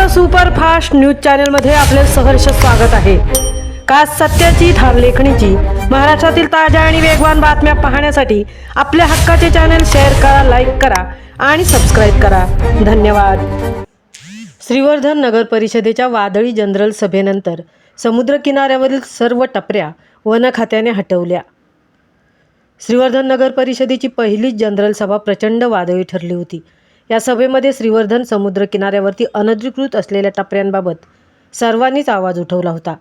Maharashtra superfast news चॅनलमध्ये आपले सहर्ष स्वागत आहे। खास सत्याची लेखणीची महाराष्ट्रातील ताज्या आणि वेगवान बातम्या पाहण्यासाठी आपल्या हक्काचे चॅनल शेअर करा, लाईक करा आणि सबस्क्राइब करा। धन्यवाद। श्रीवर्धन नगर परिषदेच्या वादळी जनरल सभेनंतर समुद्र किनाऱ्यावरील सर्व टपऱ्या वन खात्याने हटवल्या। श्रीवर्धन नगर परिषदेची पहिलीच जनरल सभा प्रचंड वादळी ठरली होती। या सभेमध्ये श्रीवर्धन समुद्र किनाऱ्यावरती अनधिकृत असलेल्या टपऱ्यांबाबत सर्वांनीच आवाज उठवला होता।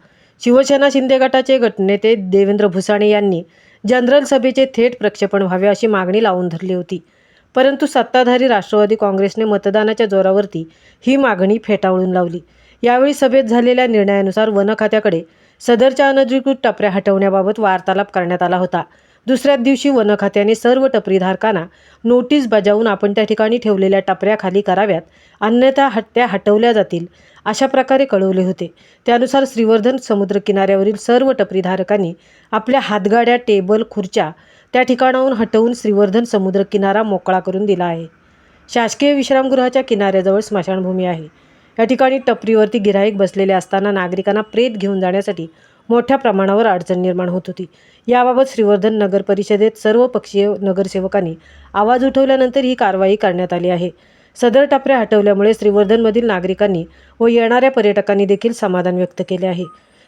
शिवसेना शिंदे गटाचे गटनेते देवेंद्र भुसाणे यांनी जनरल सभेचे थेट प्रक्षेपण व्हावे अशी मागणी लावून धरली होती, परंतु सत्ताधारी राष्ट्रवादी काँग्रेसने मतदानाच्या जोरावरती ही मागणी फेटाळून लावली। यावेळी सभेत झालेल्या निर्णयानुसार वन खात्याकडे सदरच्या अनधिकृत टपऱ्या हटवण्याबाबत वार्तालाप करण्यात आला होता। दुसऱ्याच दिवशी वन खात्याने सर्व टपरीधारकांना नोटीस बजावून आपण त्या ठिकाणी ठेवलेल्या टपऱ्या खाली कराव्यात, अन्यथा त्या हटवल्या जातील अशा प्रकारे कळवले होते। त्यानुसार श्रीवर्धन समुद्र किनाऱ्यावरील सर्व टपरीधारकांनी आपल्या हातगाड्या, टेबल, खुर्च्या त्या ठिकाणाहून हटवून श्रीवर्धन समुद्र किनारा मोकळा करून दिला आहे। शासकीय विश्रामगृहाच्या किनाऱ्याजवळ स्मशानभूमी आहे। या ठिकाणी टपरीवरती गिऱ्हाईक बसलेले असताना नागरिकांना प्रेत घेऊन जाण्यासाठी मोठ्या प्रमाणावर अडचण निर्माण होत होती। याबाबत श्रीवर्धन नगर परिषदेत सर्व पक्षीय नगरसेवकांनी आवाज उठवल्यानंतर ही कारवाई करण्यात आली आहे। सदर टपऱ्या हटवल्यामुळे श्रीवर्धनमधील नागरिकांनी व येणाऱ्या पर्यटकांनी देखील समाधान व्यक्त केले आहे।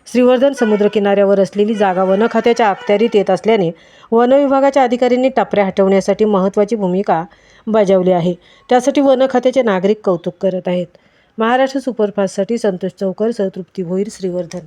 श्रीवर्धन समुद्र किनाऱ्यावर असलेली जागा वन खात्याच्या अखत्यारीत येत असल्याने वन विभागाच्या अधिकाऱ्यांनी टपऱ्या हटवण्यासाठी महत्त्वाची भूमिका बजावली आहे। त्यासाठी वन खात्याचे नागरिक कौतुक करत आहेत। महाराष्ट्र सुपरफास्टसाठी संतोष चौकर, तृप्ती भोईर, श्रीवर्धन।